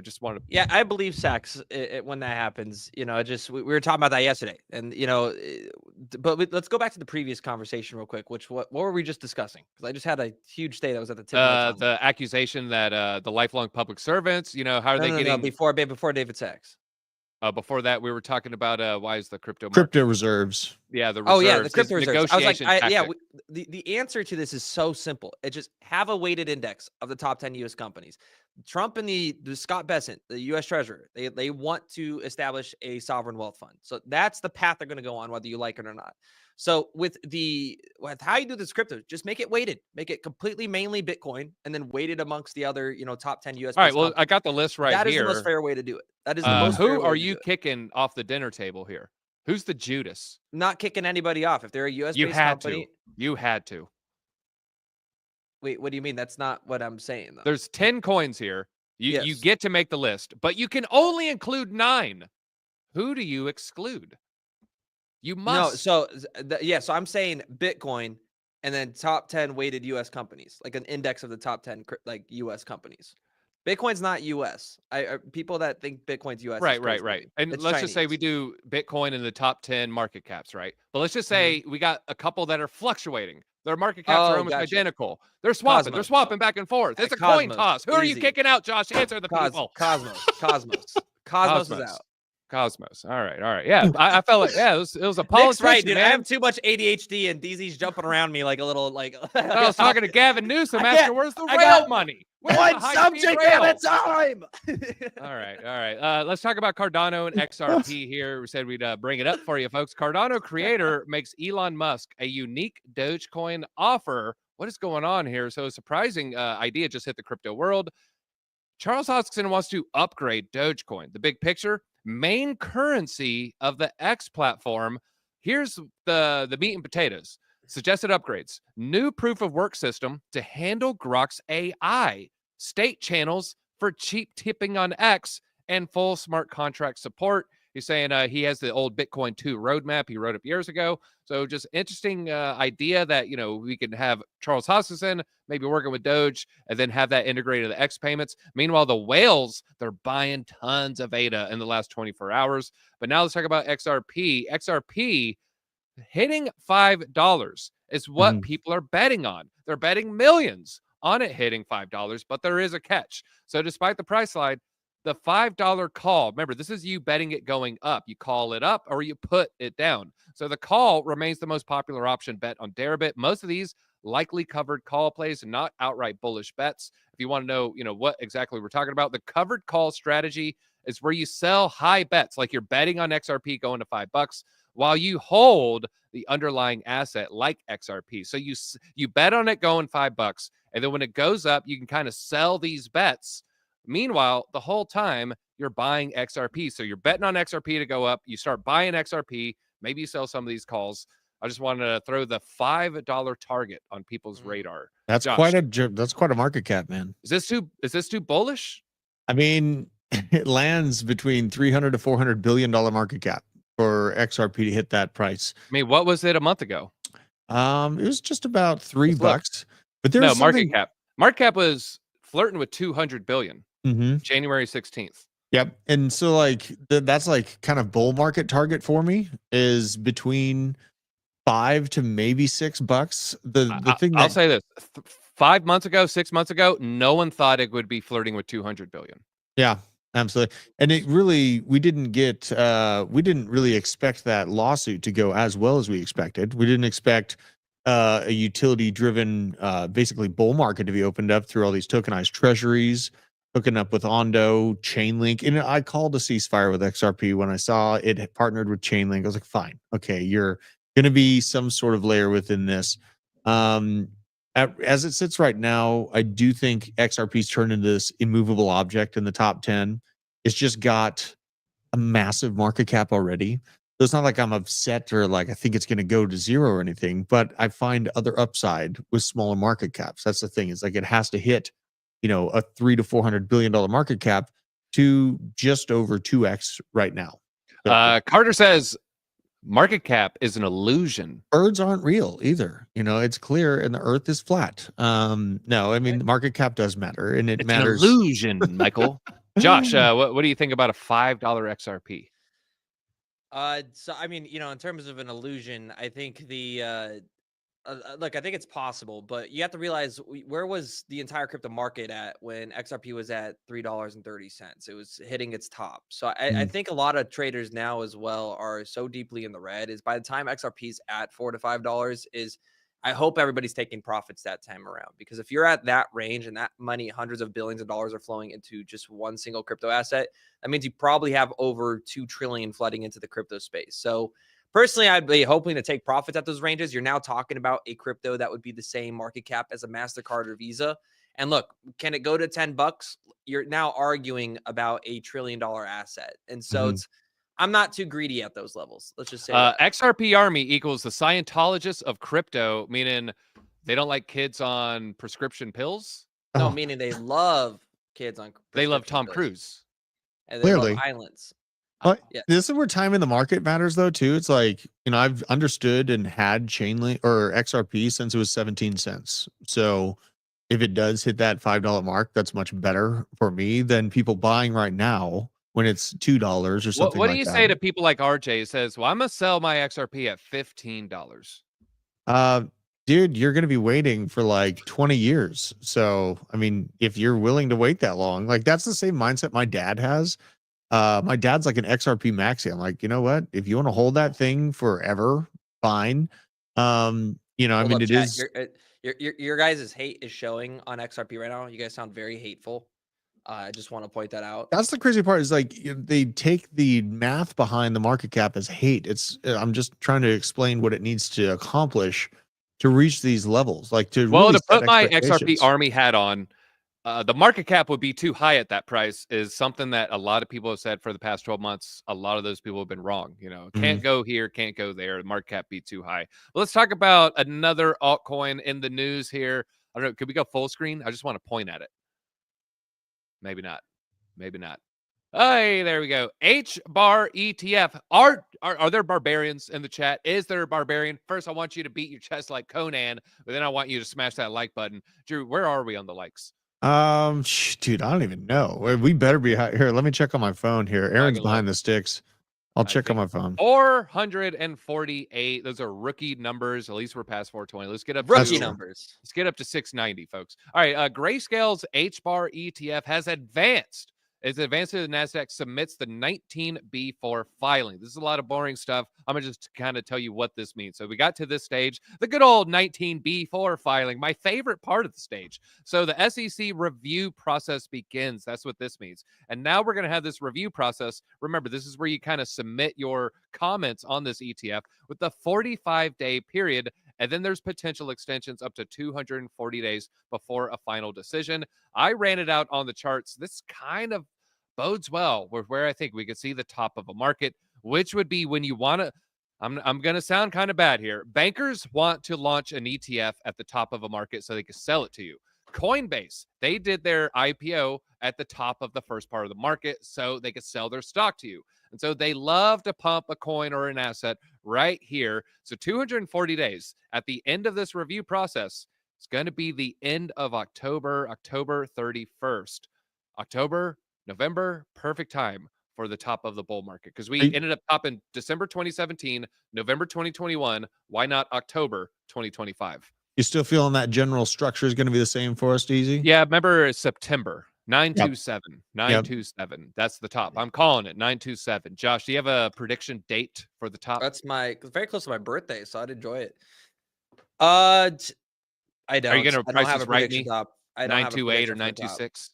just wanted to. Yeah, I believe Sachs when that happens. You know, we were talking about that yesterday. And, but let's go back to the previous conversation real quick, what were we just discussing? Because I just had a huge state that was at the tip of my tongue. The accusation that the lifelong public servants, how are they getting. Before David Sachs. Before that, we were talking about why is the crypto reserves? Yeah, the reserves. Oh yeah, the crypto reserves. I was like, the answer to this is so simple. It just have a weighted index of the top 10 U.S. companies. Trump and the Scott Bessent, the U.S. Treasurer, they want to establish a sovereign wealth fund. So that's the path they're going to go on, whether you like it or not. So with how you do this crypto, just make it weighted, make it completely mainly Bitcoin, and then weighted amongst the other, top 10 U.S. All right, well, I got the list right here. That is the most fair way to do it. That is the most. Who are you kicking off the dinner table here? Who's the Judas? Not kicking anybody off. If they're a U.S.-based company, you had to. Wait, what do you mean? That's not what I'm saying, though. There's 10 coins here. You get to make the list, but you can only include 9. Who do you exclude? You must. No, so I'm saying Bitcoin and then top 10 weighted U.S. companies, like an index of the top 10 like U.S. companies. Bitcoin's not U.S. People that think Bitcoin's U.S. Right. And let's Chinese. just say we do Bitcoin in the top 10 market caps, right? But let's just say we got a couple that are fluctuating. Their market caps are almost identical. They're swapping. They're swapping back and forth. It's a coin toss. Who are you kicking out, Josh? Answer the people. Cosmos is out. Cosmos. All right. Yeah, I felt like it was a politician. Right, dude. Man. I have too much ADHD and DZ's jumping around me like a little like. I was talking to Gavin Newsom asking where's the rail money. One subject at a time. All right. Let's talk about Cardano and XRP here. We said we'd bring it up for you, folks. Cardano creator makes Elon Musk a unique Dogecoin offer. What is going on here? So a surprising idea just hit the crypto world. Charles Hoskinson wants to upgrade Dogecoin. The big picture, main currency of the X platform. Here's the meat and potatoes. Suggested upgrades: new proof of work system to handle Grok's AI, state channels for cheap tipping on X, and full smart contract support. He's saying he has the old Bitcoin 2 roadmap he wrote up years ago. So just interesting idea that, we can have Charles Hoskinson maybe working with Doge and then have that integrated to the X payments. Meanwhile, the whales, they're buying tons of ADA in the last 24 hours. But now let's talk about XRP. XRP hitting $5 is what people are betting on. They're betting millions on it hitting $5, but there is a catch. So despite the price slide, the $5 call, remember, this is you betting it going up. You call it up or you put it down. So the call remains the most popular option bet on Deribit. Most of these likely covered call plays and not outright bullish bets. If you want to know, what exactly we're talking about, the covered call strategy is where you sell high bets, like you're betting on XRP going to $5 while you hold the underlying asset like XRP. So you bet on it going $5, and then when it goes up, you can kind of sell these bets. Meanwhile, the whole time you're buying XRP. So you're betting on XRP to go up. You start buying XRP. Maybe you sell some of these calls. I just wanted to throw the $5 target on people's radar. That's Josh, quite a market cap, man. Is this too bullish? I mean, it lands between $300 to $400 billion market cap for XRP to hit that price. I mean, what was it a month ago? It was just about $3. But there's market cap. Market cap was flirting with 200 billion. January 16th. Yep. And so that's like kind of bull market target for me is between $5 to maybe $6. The thing I'll say this: 5 months ago, 6 months ago, no one thought it would be flirting with 200 billion. Yeah, absolutely. And we didn't really expect that lawsuit to go as well as we expected. We didn't expect a utility driven basically bull market to be opened up through all these tokenized treasuries, hooking up with Ondo, Chainlink. And I called a ceasefire with XRP when I saw it had partnered with Chainlink. I was like, fine, okay, you're going to be some sort of layer within this. As it sits right now, I do think XRP's turned into this immovable object in the top 10. It's just got a massive market cap already. So it's not like I'm upset or like I think it's going to go to zero or anything, but I find other upside with smaller market caps. That's the thing. It's like it has to hit a $300 to $400 billion market cap to just over 2x right now. Carter says market cap is an illusion. Birds aren't real either. It's clear and the earth is flat. No, I mean, the market cap does matter and it matters. An illusion, Michael. Josh, what do you think about a $5 XRP? So I mean, in terms of an illusion, I think look, I think it's possible, but you have to realize where was the entire crypto market at when XRP was at $3.30? It was hitting its top. So I think a lot of traders now as well are so deeply in the red is by the time XRP's at $4 to $5 I hope everybody's taking profits that time around, because if you're at that range and that money, hundreds of billions of dollars are flowing into just one single crypto asset, that means you probably have over 2 trillion flooding into the crypto space. So personally, I'd be hoping to take profits at those ranges. You're now talking about a crypto that would be the same market cap as a MasterCard or Visa. And look, can it go to $10? You're now arguing about $1 trillion asset. And so I'm not too greedy at those levels. Let's just say XRP Army equals the Scientologists of crypto, meaning they don't like kids on prescription pills. No, meaning they love kids on. They love Tom Cruise. And they Clearly. love islands. But this is where time in the market matters, though, too. It's like, I've understood and had Chainlink or XRP since it was 17 cents. So if it does hit that $5 mark, that's much better for me than people buying right now when it's $2 or something. What do you say to people like RJ who says, well, I'm going to sell my XRP at $15? Dude, you're going to be waiting for like 20 years. So, I mean, if you're willing to wait that long, like that's the same mindset my dad has. My dad's like an XRP maxi. I'm like, you know what? If you want to hold that thing forever, fine. I mean, it is. Your guys' hate is showing on XRP right now. You guys sound very hateful. I just want to point that out. That's the crazy part is like they take the math behind the market cap as hate. I'm just trying to explain what it needs to accomplish to reach these levels. Like to put my XRP Army hat on. The market cap would be too high at that price is something that a lot of people have said for the past 12 months. A lot of those people have been wrong. Can't go here, can't go there. The market cap be too high. Well, let's talk about another altcoin in the news here. I don't know. Could we go full screen? I just want to point at it. Maybe not. Maybe not. Hey, there we go. H bar ETF. Are there barbarians in the chat? Is there a barbarian? First, I want you to beat your chest like Conan, but then I want you to smash that like button. Drew, where are we on the likes? Dude, I don't even know. We better be here. Let me check on my phone here. Aaron's behind the sticks. I'll check on my phone. 448. Those are rookie numbers. At least we're past 420. Let's get up rookie numbers. Let's get up to 690, folks. All right. Grayscale's H bar ETF has advanced. It's advanced to the NASDAQ, submits the 19B4 filing. This is a lot of boring stuff. I'm going to just kind of tell you what this means. So we got to this stage, the good old 19B4 filing, my favorite part of the stage. So the SEC review process begins. That's what this means. And now we're going to have this review process. Remember, this is where you kind of submit your comments on this ETF with the 45-day period. And then there's potential extensions up to 240 days before a final decision. I ran it out on the charts. This kind of bodes well with where I think we could see the top of a market, which would be when you want to, I'm going to sound kind of bad here. Bankers want to launch an ETF at the top of a market so they can sell it to you. Coinbase, they did their IPO at the top of the first part of the market so they could sell their stock to you. And so they love to pump a coin or an asset right here. So 240 days at the end of this review process, it's going to be the end of October 31st. October, November, perfect time for the top of the bull market because we ended up topping December 2017, November 2021. Why not October 2025? You still feeling that general structure is going to be the same for us, Easy? Yeah, remember September. 927. 927. That's the top. I'm calling it 927. Josh, do you have a prediction date for the top? That's very close to my birthday, so I'd enjoy it. I don't. Are you going to price this right me? Top. 928 or 926?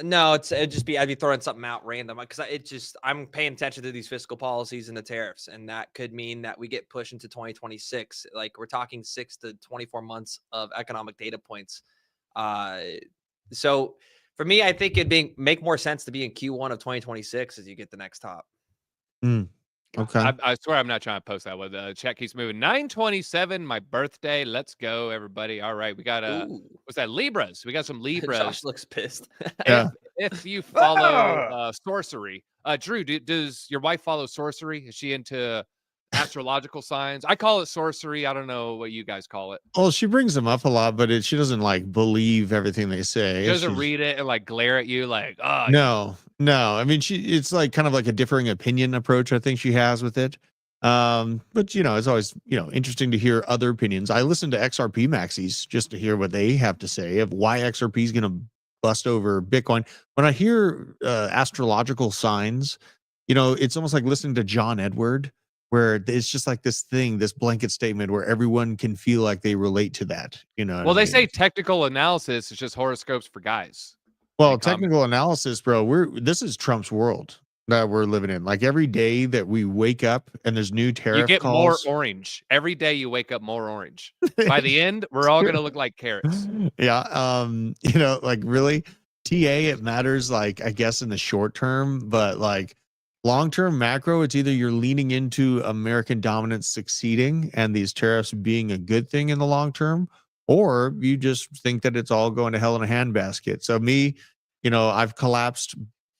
No, it'd just be I'd be throwing something out random because I'm paying attention to these fiscal policies and the tariffs, and that could mean that we get pushed into 2026. Like we're talking 6 to 24 months of economic data points. So for me, I think it'd make more sense to be in Q1 of 2026 as you get the next top. Okay. I swear I'm not trying to post that one. The chat keeps moving. 927, my birthday. Let's go, everybody. All right. We got what's that? Libras. We got some Libras. Josh looks pissed. Yeah. If you follow sorcery, Drew, does your wife follow sorcery? Is she into astrological signs? I call it sorcery. I don't know what you guys call it. Well, she brings them up a lot, but she doesn't like believe everything they say. She doesn't read it and like glare at you like, oh. No. I mean, it's like kind of like a differing opinion approach. I think she has with it. But it's always, interesting to hear other opinions. I listen to XRP maxis just to hear what they have to say of why XRP is going to bust over Bitcoin. When I hear astrological signs, it's almost like listening to John Edward, where it's just like this blanket statement where everyone can feel like they relate to that. Well, they say technical analysis is just horoscopes for guys. Well, technical analysis, bro, this is Trump's world that we're living in. Like every day that we wake up and there's new tariff you get calls, more orange. Every day you wake up more orange. By the end, we're all going to look like carrots. Yeah. Like really, TA, it matters, like, I guess in the short term, but like long-term macro, it's either you're leaning into American dominance succeeding and these tariffs being a good thing in the long term, or you just think that it's all going to hell in a handbasket. So me, I've collapsed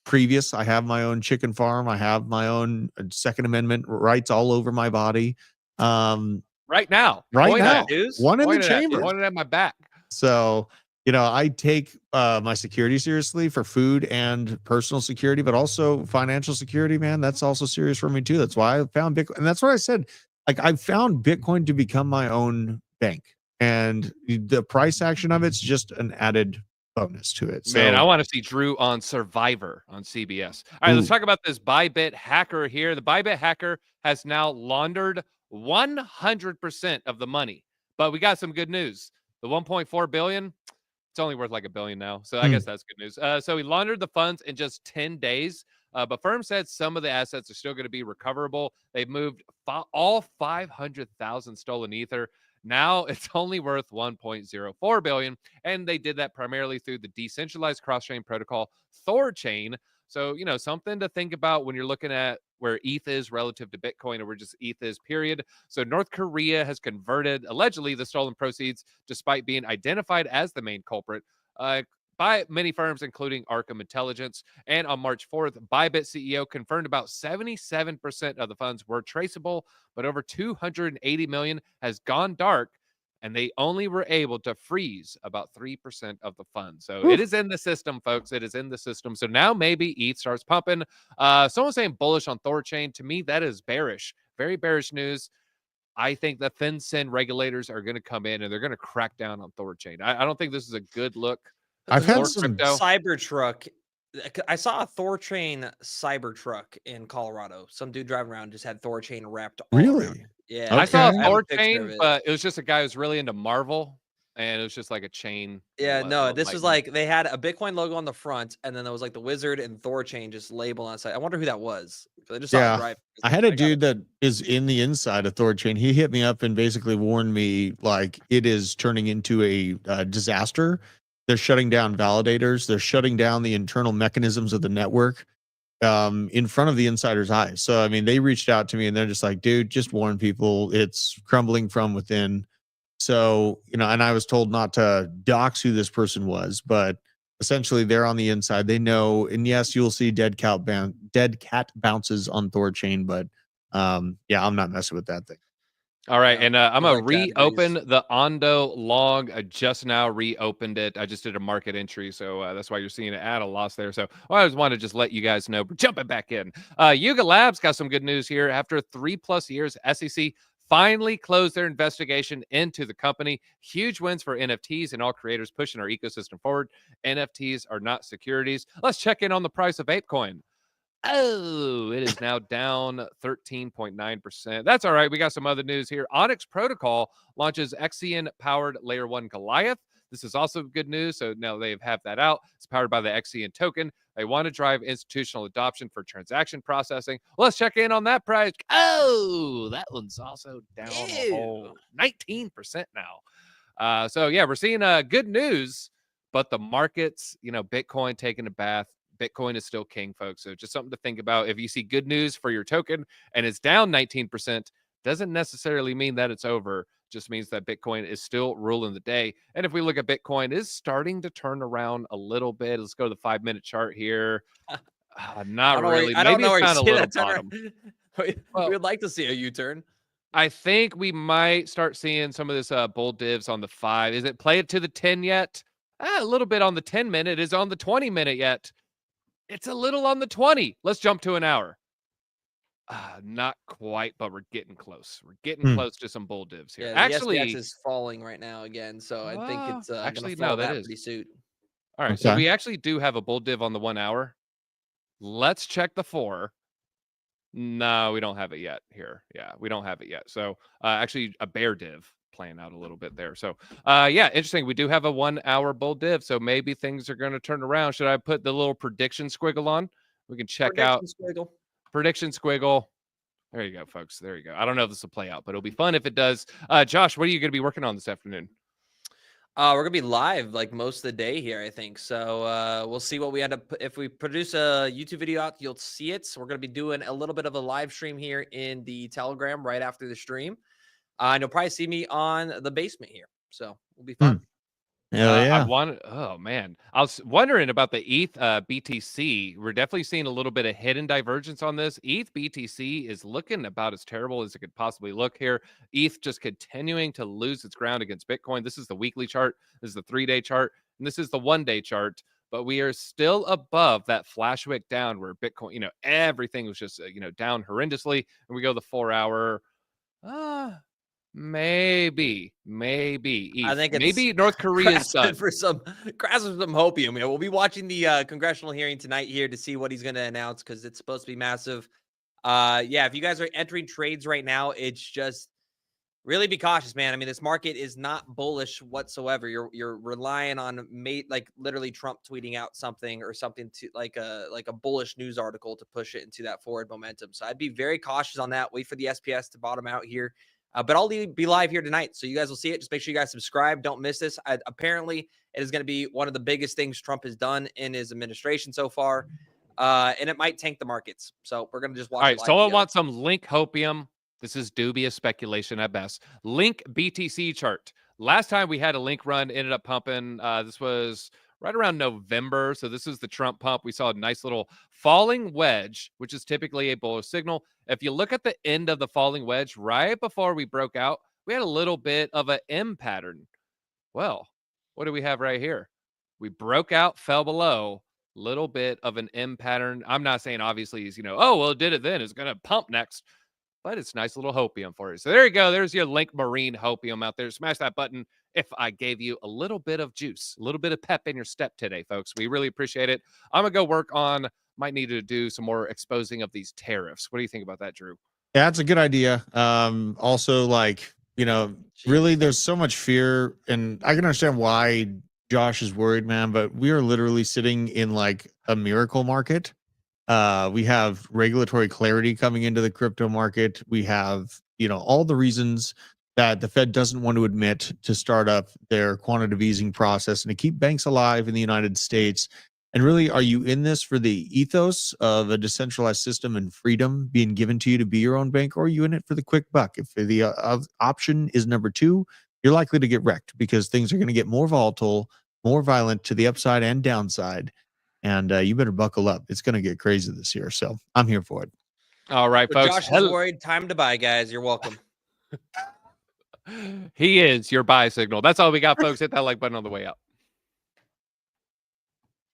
previous. I have my own chicken farm. I have my own Second Amendment rights all over my body. Right now. One in the chamber. One at my back. So, I take my security seriously for food and personal security, but also financial security, man. That's also serious for me too. That's why I found Bitcoin. And that's what I said. Like I found Bitcoin to become my own bank. And the price action of it's just an added bonus to it. So, man, I want to see Drew on Survivor on CBS. All right, let's talk about this Bybit hacker here. The Bybit hacker has now laundered 100% of the money. But we got some good news. The 1.4 billion, it's only worth like $1 billion now. So I guess that's good news. So he laundered the funds in just 10 days. But firm said some of the assets are still going to be recoverable. They've moved all 500,000 stolen Ether. Now it's only worth 1.04 billion, and they did that primarily through the decentralized cross-chain protocol Thorchain. So, something to think about when you're looking at where ETH is relative to Bitcoin, or where just ETH is, period. So North Korea has converted allegedly the stolen proceeds, despite being identified as the main culprit, by many firms, including Arkham Intelligence. And on March 4th, Bybit CEO confirmed about 77% of the funds were traceable, but over 280 million has gone dark, and they only were able to freeze about 3% of the funds. So it is in the system, folks. It is in the system. So now maybe ETH starts pumping. Someone saying bullish on Thorchain. To me, that is bearish. Very bearish news. I think the FinCEN regulators are going to come in and they're going to crack down on Thorchain. I don't think this is a good look I've The had new some. crypto. Cybertruck. I saw a Thorchain Cybertruck in Colorado. Some dude driving around just had Thorchain wrapped all around. Really? Yeah, I saw a Okay. I have a picture of Thorchain, it. but it was just a guy who's really into Marvel, and it was just like a chain. Yeah, no, this was lightning. like they had a Bitcoin logo on the front, and then there was like the wizard and Thorchain just labeled on the side. I wonder who that was. I just saw it Yeah. drive. I had a I got dude that is in the inside of Thorchain. He hit me up and basically warned me like it is turning into a disaster. They're shutting down validators. They're shutting down the internal mechanisms of the network in front of the insider's eyes. So I mean, they reached out to me and they're just like, dude, just warn people. It's crumbling from within. So, and I was told not to dox who this person was, but essentially they're on the inside. They know, and yes, you'll see dead cat bounces on Thorchain, but yeah, I'm not messing with that thing. All right, No, and I'm there's gonna like categories. reopen the Ondo log. I just now reopened it. I just did a market entry, so that's why you're seeing it at a loss there. So I just wanted to just let you guys know. We're jumping back in. Yuga Labs got some good news here. After 3+ years, SEC finally closed their investigation into the company. Huge wins for NFTs and all creators pushing our ecosystem forward. NFTs are not securities. Let's check in on the price of ApeCoin. Oh, it is now down 13.9%. That's all right. We got some other news here. Onyx Protocol launches Exian powered layer 1 Goliath. This is also good news. So now they have that out. It's powered by the Exian token. They want to drive institutional adoption for transaction processing. Let's check in on that price. Oh, that one's also down a whole 19% now. So yeah, we're seeing good news, but the markets, Bitcoin taking a bath. Bitcoin is still king, folks. So just something to think about. If you see good news for your token and it's down 19%, doesn't necessarily mean that it's over. Just means that Bitcoin is still ruling the day. And if we look at Bitcoin, is starting to turn around a little bit. Let's go to the 5-minute chart here. Not really. I don't Maybe know it's where you found a see little that turn. bottom. We Well, would like to see a U-turn. I think we might start seeing some of this bull divs on the 5. Is it play it to the 10 yet? A little bit on the 10-minute. Is on the 20-minute yet? It's a little on the 20. Let's jump to an hour. Not quite, but we're getting close. We're getting Hmm. close to some bull divs here. Yeah, the SPX Actually, is falling right now again, so I think it's gonna actually, no, fall that that is. pretty soon. All right, so Okay. we actually do have a bull div on the 1 hour. Let's check the 4. No, we don't have it yet here. Yeah, we don't have it yet. So actually a bear div playing out a little bit there. So yeah, interesting. We do have a 1 hour bull div. So maybe things are going to turn around. Should I put the little prediction squiggle on? We can check out Prediction squiggle. prediction squiggle. There you go, folks. There you go. I don't know if this will play out, but it'll be fun if it does. Josh, what are you going to be working on this afternoon? We're gonna be live like most of the day here, I think. So we'll see what we end up. If we produce a YouTube video out, you'll see it. So we're gonna be doing a little bit of a live stream here in the Telegram right after the stream. And you'll probably see me on the basement here. So we'll be fun. Hell I yeah. wanted. Oh man, I was wondering about the ETH BTC. We're definitely seeing a little bit of hidden divergence on this. ETH BTC is looking about as terrible as it could possibly look here. ETH just continuing to lose its ground against Bitcoin. This is the weekly chart. This is the 3-day chart, and this is the 1-day chart. But we are still above that flash wick down where Bitcoin, everything was just down horrendously. And we go the 4-hour. Maybe I ETH. think it's Maybe North Korea's done. for some hopium. Yeah, we'll be watching the congressional hearing tonight here to see what he's going to announce because it's supposed to be massive. Yeah, if you guys are entering trades right now, it's just really be cautious, man. I mean, this market is not bullish whatsoever. You're relying on like literally Trump tweeting out something or something to like a bullish news article to push it into that forward momentum. So I'd be very cautious on that. Wait for the SPS to bottom out here. But I'll be live here tonight, so you guys will see it. Just make sure you guys subscribe. Don't miss this. Apparently, it is going to be one of the biggest things Trump has done in his administration so far, and it might tank the markets. So we're going to just watch. All it right, live someone together. wants some Link hopium. This is dubious speculation at best. Link BTC chart. Last time we had a Link run, ended up pumping. This was right around November. So this is the Trump pump. We saw a nice little falling wedge, which is typically a bullish signal. If you look at the end of the falling wedge right before we broke out, we had a little bit of an M pattern. Well, what do we have right here? We broke out, fell below, little bit of an M pattern. I'm not saying obviously he's, oh, well, it did it then. It's going to pump next. But it's nice little hopium for you. So there you go. There's your Link Marine hopium out there. Smash that button if I gave you a little bit of juice, a little bit of pep in your step today, folks. We really appreciate it. I'm going to go work on, might need to do some more exposing of these tariffs. What do you think about that, Drew? Yeah, that's a good idea. Also, like, really, there's so much fear, and I can understand why Josh is worried, man, but we are literally sitting in like a miracle market. We have regulatory clarity coming into the crypto market. We have, all the reasons that the Fed doesn't want to admit to start up their quantitative easing process and to keep banks alive in the United States. And really, are you in this for the ethos of a decentralized system and freedom being given to you to be your own bank, or are you in it for the quick buck? If the option is number two, you're likely to get wrecked because things are going to get more volatile, more violent to the upside and downside. And you better buckle up. It's going to get crazy this year. So I'm here for it. All right, So folks. Josh is worried. Time to buy, guys. You're welcome. He is your buy signal. That's all we got, folks. Hit that like button on the way out.